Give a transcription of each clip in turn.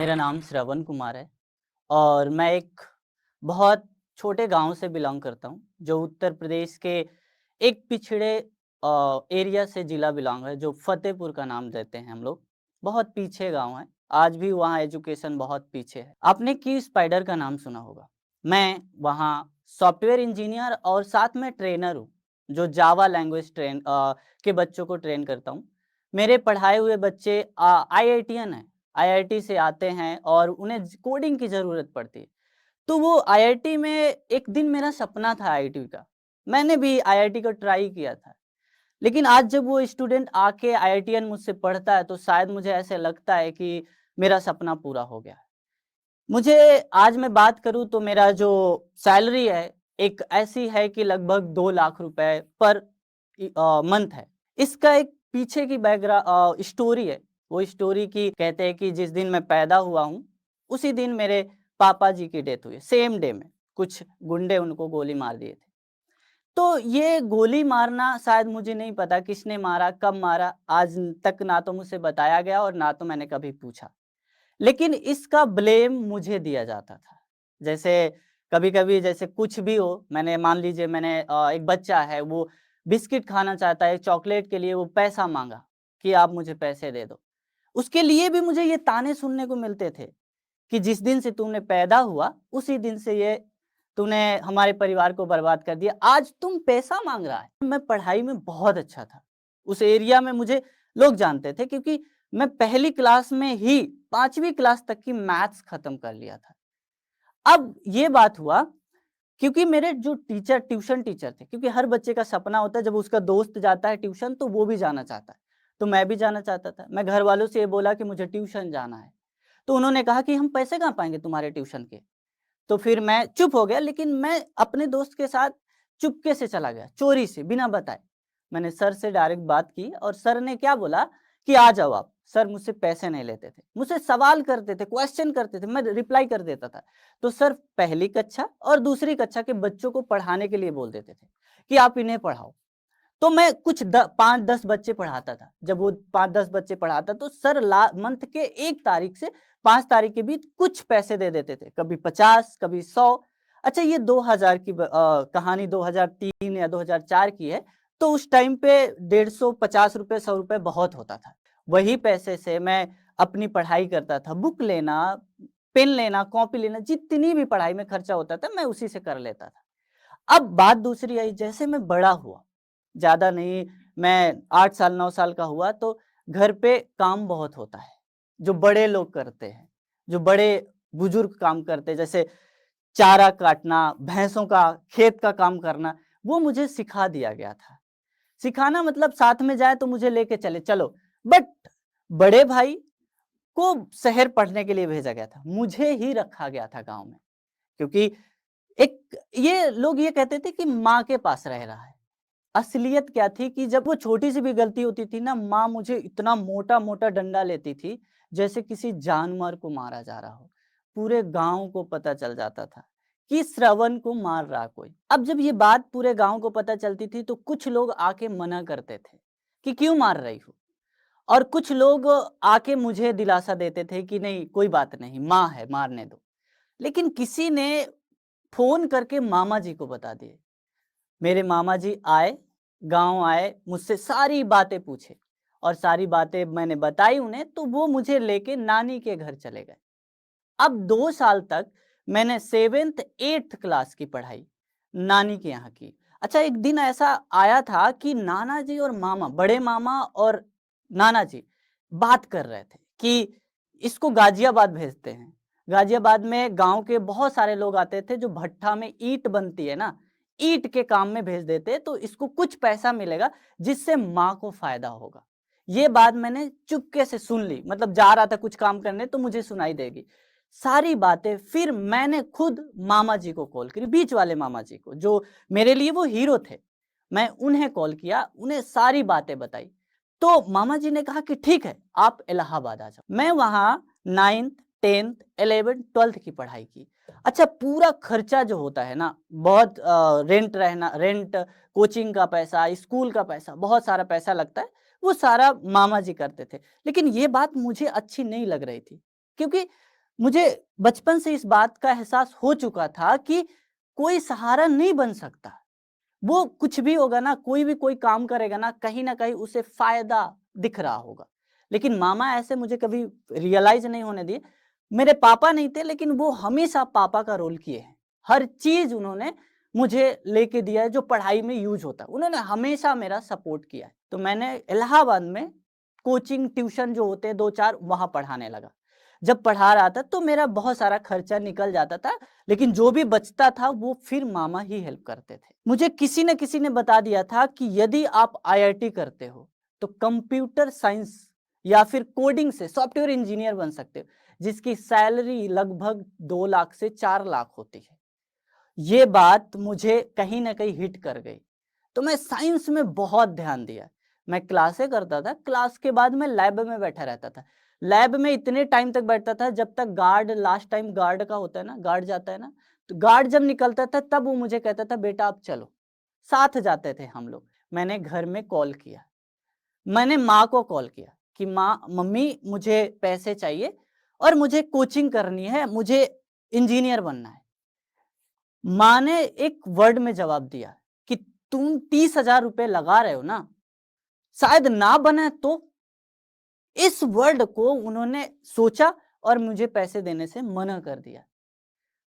मेरा नाम श्रवण कुमार है और मैं एक बहुत छोटे गांव से बिलोंग करता हूं जो उत्तर प्रदेश के एक पिछड़े एरिया से जिला बिलोंग है जो फतेहपुर का नाम देते हैं हम लोग। बहुत पीछे गांव है। आज भी वहाँ एजुकेशन बहुत पीछे है। आपने की स्पाइडर का नाम सुना होगा। मैं वहाँ सॉफ्टवेयर इंजीनियर और साथ में ट्रेनर हूँ जो जावा लैंग्वेज के बच्चों को ट्रेन करता हूँ। मेरे पढ़ाए हुए बच्चे आईआईटीएन है। आईआईटी से आते हैं और उन्हें कोडिंग की ज़रूरत पड़ती है। तो वो आईआईटी में एक दिन मेरा सपना था आईआईटी का। मैंने भी आईआईटी को ट्राई किया था। लेकिन आज जब वो स्टूडेंट आके आईआईटीएन मुझसे पढ़ता है तो शायद मुझे ऐसे लगता है कि मेरा सपना पूरा हो गया है। मुझे आज मैं बात करूँ तो मेरा जो सैलरी है एक ऐसी है कि लगभग 2 लाख रुपए पर मंथ है। इसका एक पीछे की स्टोरी है। वो स्टोरी की कहते हैं कि जिस दिन मैं पैदा हुआ हूँ, उसी दिन मेरे पापा जी की डेथ हुई है, सेम डे में। कुछ गुंडे उनको गोली मार दिए थे। तो ये गोली मारना शायद मुझे नहीं पता किसने मारा, कब मारा, आज तक ना तो मुझसे बताया गया और ना तो मैंने कभी पूछा। लेकिन इसका ब्लेम मुझे दिया जाता था। जैसे कभी-कभी जैसे कुछ भी हो, मैंने मान लीजिए एक बच्चा है वो बिस्किट खाना चाहता है, चॉकलेट के लिए वो पैसा माँगा कि आप मुझे पैसे दे दो। उसके लिए भी मुझे ये ताने सुनने को मिलते थे कि जिस दिन से तूने पैदा हुआ, उसी दिन से ये तूने हमारे परिवार को बर्बाद कर दिया। आज तुम पैसा माँग रहा है। मैं पढ़ाई में बहुत अच्छा था। उस एरिया में मुझे लोग जानते थे क्योंकि मैं पहली क्लास में ही 5वीं क्लास तक की मैथ्स खत्म कर लिया था। अब ये बात हुआ क्योंकि मेरे जो ट्यूशन टीचर थे, क्योंकि हर बच्चे का सपना होता है जब उसका दोस्त जाता है ट्यूशन तो वो भी जाना चाहता है। तो मैं भी जाना चाहता था। मैं घर वालों से ये बोला कि मुझे ट्यूशन जाना है। तो उन्होंने कहा कि हम पैसे कहाँ पाएँगे तुम्हारे ट्यूशन के? तो फिर मैं चुप हो गया, लेकिन मैं अपने दोस्त के साथ चुपके से चला गया, चोरी से, बिना बताए। मैंने सर से डायरेक्ट बात की और सर ने क्या बोला कि आ जाओ आप। सर मुझसे पैसे नहीं लेते थे, मुझसे सवाल करते थे, क्वेश्चन करते थे, मैं रिप्लाई कर देता था। तो सर पहली कक्षा और दूसरी कक्षा के बच्चों को पढ़ाने के लिए बोल देते थे कि आप इन्हें पढ़ाओ। तो मैं कुछ 5-10 बच्चे पढ़ाता था। जब वो 5-10 बच्चे पढ़ाता तो सर ला मंथ के 1 तारीख से 5 तारीख के बीच कुछ पैसे दे देते थे। कभी 50, कभी 100। अच्छा, ये 2000 की कहानी 2003 या 2004 की है। तो उस टाइम पे 150, ₹50, ₹100 बहुत होता था। वही पैसे से मैं अपनी पढ़ाई करता था। बुक लेना, पेन लेना, कॉपी लेना, जितनी भी पढ़ाई में खर्चा होता था, मैं उसी से कर लेता था। अब बात दूसरी आई, जैसे मैं बड़ा हुआ, ज़्यादा नहीं, मैं 8 साल 9 साल का हुआ तो घर पे काम बहुत होता है, जो बड़े लोग करते हैं, जो बड़े बुजुर्ग काम करते हैं, जैसे चारा काटना, भैंसों का खेत का काम करना, वो मुझे सिखा दिया गया था। सिखाना मतलब साथ में जाए तो मुझे लेके चले, चलो, बट बड़े भाई को शहर पढ़ने के लिए भेजा गया था, मुझे ही रखा गया था गाँव में, क्योंकि एक ये लोग ये कहते थे कि माँ के पास रह रहा है। असलियत क्या थी कि जब वो छोटी-सी भी गलती होती थी ना, माँ मुझे इतना मोटा-मोटा डंडा लेती थी, जैसे किसी जानवर को मारा जा रहा हो। पूरे गाँव को पता चल जाता था कि श्रवण को मार रहा कोई। अब जब ये बात पूरे गाँव को पता चलती थी, तो कुछ लोग आके मना करते थे कि क्यों मार रही हो? और कुछ लोग आके मुझे दिलासा देते थे कि नहीं, कोई बात नहीं, माँ है, मारने दो। लेकिन किसी ने फ़ोन करके मामा जी को बता दिए। मेरे मामा जी आए, गाँव आए, मुझसे सारी बातें पूछे और सारी बातें मैंने बताई उन्हें, तो वो मुझे लेके नानी के घर चले गए। अब 2 साल तक मैंने 7th 8th क्लास की पढ़ाई नानी के यहाँ की। अच्छा, एक दिन ऐसा आया था कि नाना जी और मामा, बड़े मामा और नाना जी बात कर रहे थे कि इसको गाज़ियाबाद भेजते हैं। गाज़ियाबाद में गाँव के बहुत सारे लोग आते थे, जो भट्ठा में ईंट बनती है ना, ईंट के काम में भेज देते, तो इसको कुछ पैसा मिलेगा जिससे माँ को फ़ायदा होगा। ये बात मैंने चुपके से सुन ली, मतलब जा रहा था कुछ काम करने तो मुझे सुनाई देगी। सारी बातें फिर मैंने खुद मामा जी को कॉल करी, बीच वाले मामा जी को, जो मेरे लिए वो हीरो थे। मैं उन्हें कॉल किया, उन्हें सारी बातें बताई। तो मामा जी ने कहा कि ठीक है, आप इलाहाबाद आ जाओ। मैं वहाँ 9th, 10th, 11th, 12th की पढ़ाई की। अच्छा, पूरा खर्चा जो होता है ना, बहुत रेंट, कोचिंग का पैसा, स्कूल का पैसा, बहुत सारा पैसा लगता है, वो सारा मामा जी करते थे। लेकिन ये बात मुझे अच्छी नहीं लग रही थी, क्योंकि मुझे बचपन से इस बात का एहसास हो चुका था कि कोई सहारा नहीं बन सकता। वो कुछ भी होगा ना, कोई भी कोई काम करेगा ना, कहीं न कहीं उसे फ़ायदा दिख रहा होगा। लेकिन मामा ऐसे मुझे कभी रियलाइज़ नहीं होने दिए। मेरे पापा नहीं थे, लेकिन वो हमेशा पापा का रोल किए हैं। हर चीज़ उन्होंने मुझे लेके दिया है जो पढ़ाई में यूज़ होता है। उन्होंने हमेशा मेरा सपोर्ट किया है। तो मैंने इलाहाबाद में कोचिंग, ट्यूशन जो होते हैं 2-4 वहाँ पढ़ाने लगा। जब पढ़ा रहा था तो मेरा बहुत सारा खर्चा निकल जाता था, लेकिन जो भी बचता था वो फिर मामा ही हेल्प करते थे। मुझे किसी न किसी ने बता दिया था कि यदि आप आईआईटी करते हो, तो कंप्यूटर साइंस या फिर कोडिंग से सॉफ्टवेयर इंजीनियर बन सकते हो, जिसकी सैलरी लगभग 2 लाख से 4 लाख होती है। ये बात मुझे कहीं न कहीं हिट कर गई। तो मैं साइंस में बहुत ध्यान दिया। मैं क्लासें करता था, क्लास के बाद मैं लैब में बैठा रहता था। लैब में इतने टाइम तक बैठता था जब तक गार्ड, लास्ट टाइम गार्ड का होता है ना, गार्ड जाता है ना, तो गार्ड जब निकलता था तब वो मुझे कहता था बेटा अब चलो। साथ जाते थे हम लोग। मैंने घर में कॉल किया। मैंने माँ को कॉल किया कि माँ, मम्मी मुझे पैसे चाहिए और मुझे कोचिंग करनी है, मुझे इंजीनियर बनना है। माँ ने एक वर्ड में जवाब दिया कि तुम 30,000 रुपए लगा रहे हो ना, शायद ना बने तो। इस वर्ड को उन्होंने सोचा और मुझे पैसे देने से मना कर दिया।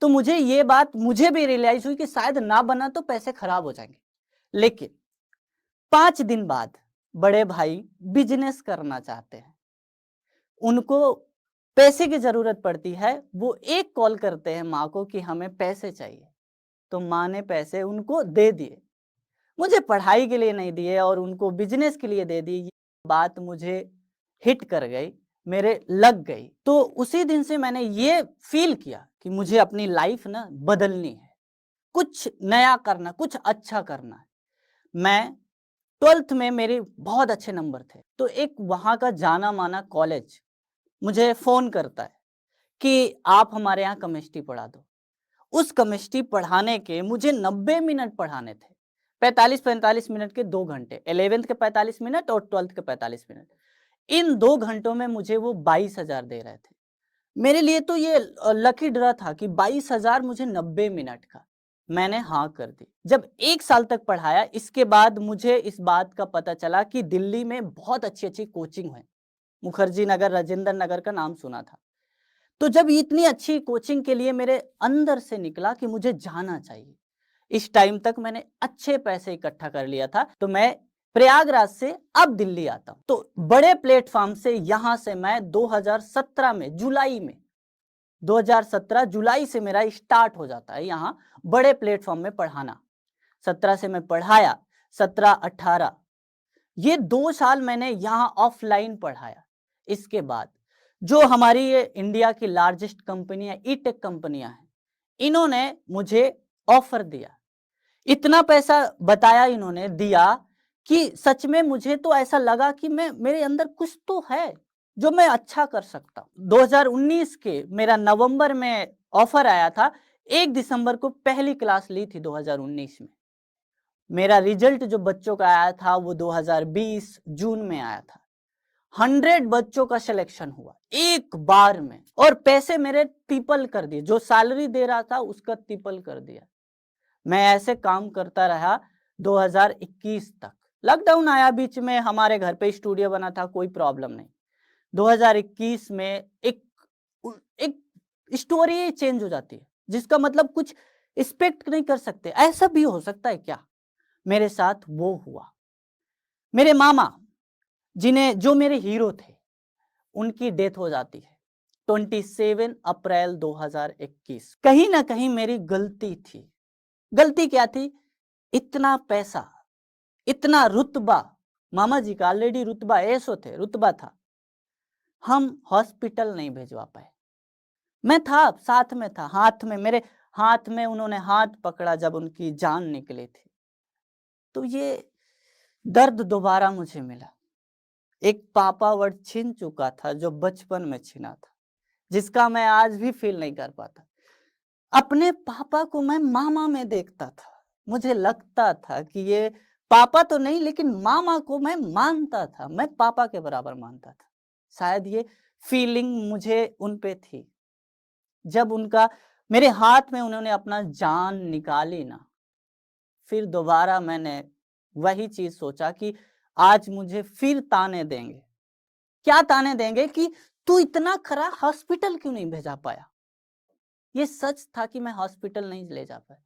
तो मुझे ये बात मुझे भी रियलाइज हुई कि शायद ना बना तो पैसे खराब हो जाएंगे। लेकिन 5 दिन बाद बड़े भाई बिजनेस करना चाहते हैं। उनको पैसे की जरूरत पड़ती है। वो एक कॉल करते हैं माँ को कि हमें पैसे चाहिए। तो माँ ने पैसे उनको दे दिए। मुझे पढ़ाई के लिए नहीं दिए और उनको बिज़नेस के लिए दे दी। ये बात मुझे हिट कर गई, मेरे लग गई। तो उसी दिन से मैंने ये फ़ील किया कि मुझे अपनी लाइफ़ ना बदलनी है। कुछ नया करना, कुछ अच्छा करना है। मैं 12th में मेरे बहुत अच्छे नंबर थे। तो एक वहाँ का जाना-माना कॉलेज मुझे फ़ोन करता है कि आप हमारे यहाँ केमिस्ट्री पढ़ा दो। उस केमिस्ट्री पढ़ाने के मुझे 90 मिनट पढ़ाने थे। 45-45 मिनट के 2 घंटे, 11th के 45 मिनट और 12th के 45 मिनट। इन 2 घंटों में मुझे वो 22,000 दे रहे थे। मेरे लिए तो ये लकी ड्रॉ था कि 22,000 मुझे 90 मिनट का। मैंने हाँ कर दी। जब 1 साल तक पढ़ाया, इसके बाद मुझे इस बात का पता चला कि दिल्ली में बहुत अच्छी-अच्छी कोचिंग है। मुखर्जी नगर, राजेंद्र नगर का नाम सुना था। तो जब इतनी अच्छी कोचिंग के लिए मेरे अंदर से निकला कि मुझे जाना चाहिए। इस टाइम तक मैंने अच्छे पैसे इकट्ठा कर लिया था, तो मैं प्रयागराज से अब दिल्ली आता हूँ। तो बड़े प्लेटफ़ॉर्म से यहाँ से मैं 2017 में जुलाई में 2017 जुलाई से मेरा स्टार्ट हो जाता है यहाँ बड़े प्लेटफ़ॉर्म में पढ़ाना। 17 से मैं पढ़ाया, 17-18 ये 2 साल मैंने यहाँ ऑफ़लाइन पढ़ाया। इसके बाद जो हमारी ये इंडिया की लार्जेस्ट कंपनी है, ई-टेक कंपनियाँ हैं, इन्होंने मुझे ऑफ़र दिया। इतना पैसा बताया इन्होंने, दिया कि सच में मुझे तो ऐसा लगा कि मैं मेरे अंदर कुछ तो है, जो मैं अच्छा कर सकता हूँ। 2019 के मेरा नवंबर में ऑफ़र आया था, 1 दिसंबर को पहली क्लास ली थी 2019 में। मेरा रिज़ल्ट जो बच्चों का आया था वो 2020 जून में आया था। 100 बच्चों का सिलेक्शन हुआ, एक बार में, और पैसे मेरे ट्रिपल कर दिए, जो सैलरी दे रहा था उसका ट्रिपल कर दिया। मैं ऐसे काम करता रहा 2021 तक। लॉकडाउन आया बीच में, हमारे घर पे स्टूडियो बना था, कोई प्रॉब्लम नहीं। 2021 में एक स्टोरी ही चेंज हो जाती है, जिसका मतलब कुछ एक्सपेक्ट नहीं कर सकते। ऐसा भी हो सकता है क्या? मेरे साथ वो हुआ। मेरे मामा, जिन्हें जो मेरे हीरो थे, उनकी डेथ हो जाती है 27 अप्रैल 2021। कहीं न कहीं मेरी गलती थी। गलती क्या थी? इतना पैसा, इतना रुतबा, मामा जी का ऑलरेडी रुतबा ऐसो थे, रुतबा था। हम हॉस्पिटल नहीं भिजवा पाए। मैं था, साथ में था, हाथ में मेरे हाथ में उन्होंने हाथ पकड़ा जब उनकी जान निकली थी। तो ये दर्द दोबारा मुझे मिला। एक पापा वर्ड छीन चुका था जो बचपन में छीना था, जिसका मैं आज भी फ़ील नहीं कर पाता। अपने पापा को मैं मामा में देखता था। मुझे लगता था कि ये पापा तो नहीं, लेकिन मामा को मैं मानता था, मैं पापा के बराबर मानता था। शायद ये फ़ीलिंग मुझे उन पे थी। जब उनका मेरे हाथ में उन्होंने अपना जान निकाली ना, फिर दोबारा मैंने वही चीज़ सोचा कि आज मुझे फिर ताने देंगे। क्या ताने देंगे कि तू इतना खरा हॉस्पिटल क्यों नहीं भेजा पाया? ये सच था कि मैं हॉस्पिटल नहीं ले जा पाया।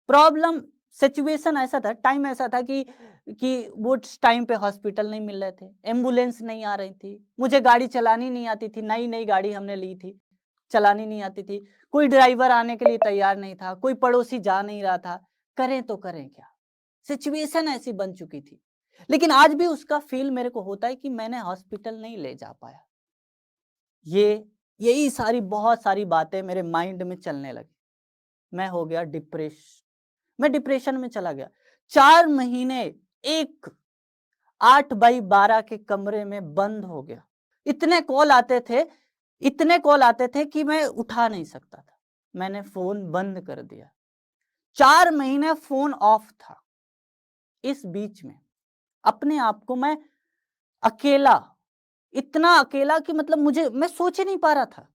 प्रॉब्लम सिचुएशन ऐसा था, टाइम ऐसा था कि वो टाइम पे हॉस्पिटल नहीं मिल रहे थे, एम्बुलेंस नहीं आ रही थी, मुझे गाड़ी चलानी नहीं आती थी, नई-नई गाड़ी हमने ली थी, चलानी नहीं आती थी, कोई ड्राइवर आने के लिए तैयार नहीं था, कोई पड़ोसी जा नहीं रहा था, करें तो करें क्या? सिचुएशन ऐसी बन चुकी थी। लेकिन आज भी उसका फ़ील मेरे को होता है कि मैंने हॉस्पिटल नहीं ले जा पाया। ये यही सारी बहुत सारी बातें मेरे माइंड में चलने लगी। मैं हो गया मैं डिप्रेशन में चला गया। 4 महीने एक 8x12 के कमरे में बंद हो गया। इतने कॉल आते थे, इतने कॉल आते थे कि मैं उठा नहीं सकता था। मैंने फ़ोन बंद कर दिया। 4 महीने फ़ोन ऑफ था। इस बीच में अपने आप को मैं अकेला, इतना अकेला कि मतलब मैं सोच ही नहीं पा रहा था।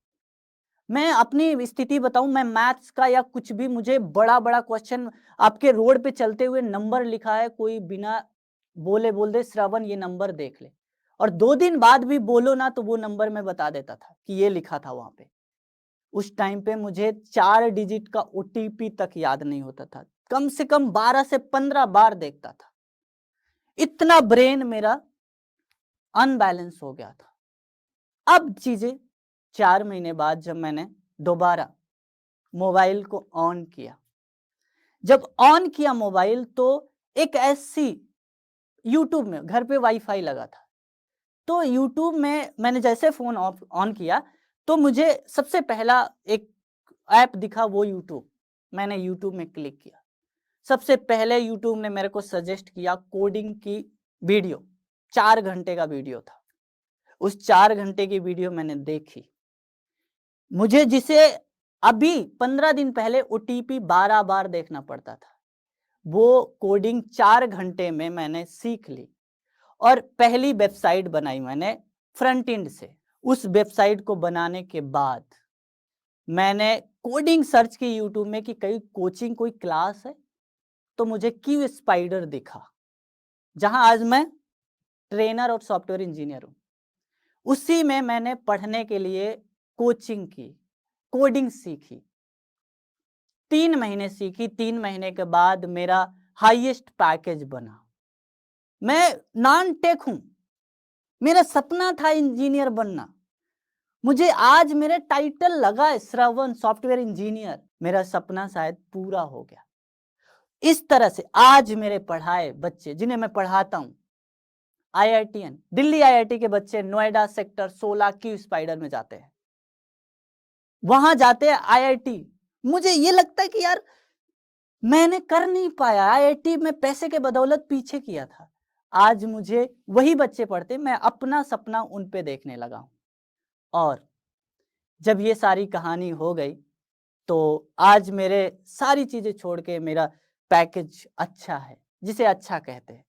मैं अपनी स्थिति बताऊँ, मैं मैथ्स का या कुछ भी मुझे बड़ा-बड़ा क्वेश्चन आपके रोड पे चलते हुए नंबर लिखा है, कोई बिना बोले बोल दे श्रवण ये नंबर देख ले और 2 दिन बाद भी बोलो ना तो वो नंबर मैं बता देता था कि ये लिखा था वहाँ पे। उस टाइम पे मुझे 4 डिजिट का ओटीपी तक याद नहीं होता था। कम से कम 12 से 15 बार देखता था। इतना ब्रेन मेरा अनबैलेंस हो गया था। अब चीज़ें 4 महीने बाद जब मैंने दोबारा मोबाइल को ऑन किया, जब ऑन किया मोबाइल तो एक ऐसी यूट्यूब में घर पे वाईफ़ाई लगा था। तो यूट्यूब में मैंने जैसे फ़ोन ऑफ ऑन किया तो मुझे सबसे पहला एक ऐप दिखा वो यूट्यूब। मैंने यूट्यूब में क्लिक किया। सबसे पहले यूट्यूब ने मेरे को सजेस्ट किया कोडिंग की वीडियो। 4 घंटे का वीडियो था। उस 4 घंटे की वीडियो मैंने देखी। मुझे जिसे अभी 15 दिन पहले ओटीपी 12 बार देखना पड़ता था, वो कोडिंग 4 घंटे में मैंने सीख ली और पहली वेबसाइट बनाई मैंने फ्रंट एंड से। उस वेबसाइट को बनाने के बाद मैंने कोडिंग सर्च की यूट्यूब में कि कहीं कोचिंग कोई क्लास है, तो मुझे क्यू स्पाइडर दिखा, जहां आज मैं ट्रेनर और सॉफ्टवेयर इंजीनियर हूं। उसी में मैंने पढ़ने के लिए कोचिंग की, कोडिंग सीखी। 3 महीने सीखी, 3 महीने के बाद मेरा हाईएस्ट पैकेज बना। मैं नॉन टेक हूँ, मेरा सपना था इंजीनियर बनना। मुझे आज मेरे टाइटल लगा है श्रवण सॉफ्टवेयर इंजीनियर, मेरा सपना शायद पूरा हो गया। इस तरह से आज मेरे पढ़ाए बच्चे जिन्हें मैं पढ़ाता हूँ, आईआईटीएन, दिल्ली आईआईटी के बच्चे नोएडा सेक्टर 16 क्यू स्पाइडर में जाते हैं, वहां जाते हैं आईआईटी। मुझे ये लगता है कि यार मैंने कर नहीं पाया, आईआईटी में पैसे के बदौलत पीछे किया था। आज मुझे वही बच्चे पढ़ते, मैं अपना सपना उन पे देखने लगा हूं। और जब ये सारी कहानी हो गई तो आज मेरे सारी चीजें छोड़ के मेरा पैकेज अच्छा है, जिसे अच्छा कहते हैं,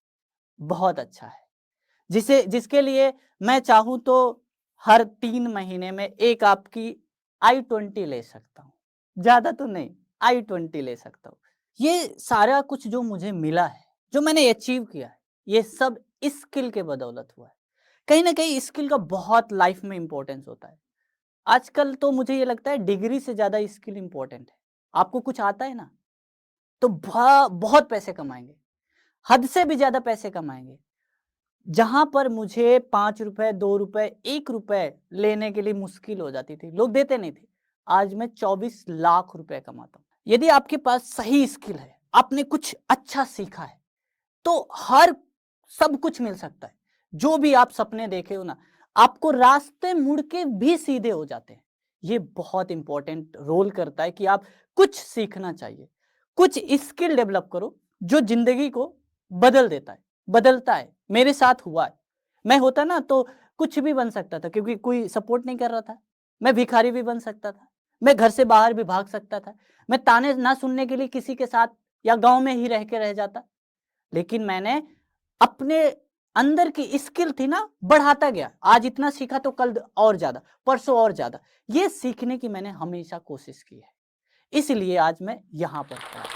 बहुत अच्छा है, जिसके लिए मैं चाहूं तो हर 3 महीने में एक आपकी i20 ले सकता हूँ, ज्यादा तो नहीं, i20 ले सकता हूँ। ये सारा कुछ जो मुझे मिला है, जो मैंने अचीव किया है, ये सब स्किल के बदौलत हुआ है। कहीं ना कहीं स्किल का बहुत लाइफ में इंपॉर्टेंस होता है। आजकल तो मुझे ये लगता है डिग्री से ज्यादा स्किल इंपॉर्टेंट है। आपको कुछ आता है ना तो बहुत पैसे कमाएंगे, हद से भी ज्यादा पैसे कमाएंगे। जहां पर मुझे 5 रुपए, 2 रुपए, 1 रुपए लेने के लिए मुश्किल हो जाती थी, लोग देते नहीं थे, आज मैं 24 लाख रुपए कमाता हूँ। यदि आपके पास सही स्किल है, आपने कुछ अच्छा सीखा है, तो हर सब कुछ मिल सकता है। जो भी आप सपने देखे हो ना, आपको रास्ते मुड़ के भी सीधे हो जाते हैं। ये बहुत इंपॉर्टेंट रोल करता है कि आप कुछ सीखना चाहिए, कुछ स्किल डेवलप करो जो जिंदगी को बदल देता है, बदलता है। मेरे साथ हुआ है। मैं होता ना तो कुछ भी बन सकता था, क्योंकि कोई सपोर्ट नहीं कर रहा था। मैं भिखारी भी बन सकता था, मैं घर से बाहर भी भाग सकता था, मैं ताने ना सुनने के लिए किसी के साथ या गांव में ही रह के रह जाता। लेकिन मैंने अपने अंदर की स्किल थी ना, बढ़ाता गया। आज इतना सीखा तो कल और ज़्यादा, परसों और ज़्यादा। ये सीखने की मैंने हमेशा कोशिश की है, इसलिए आज मैं यहाँ पर खड़ा हूँ।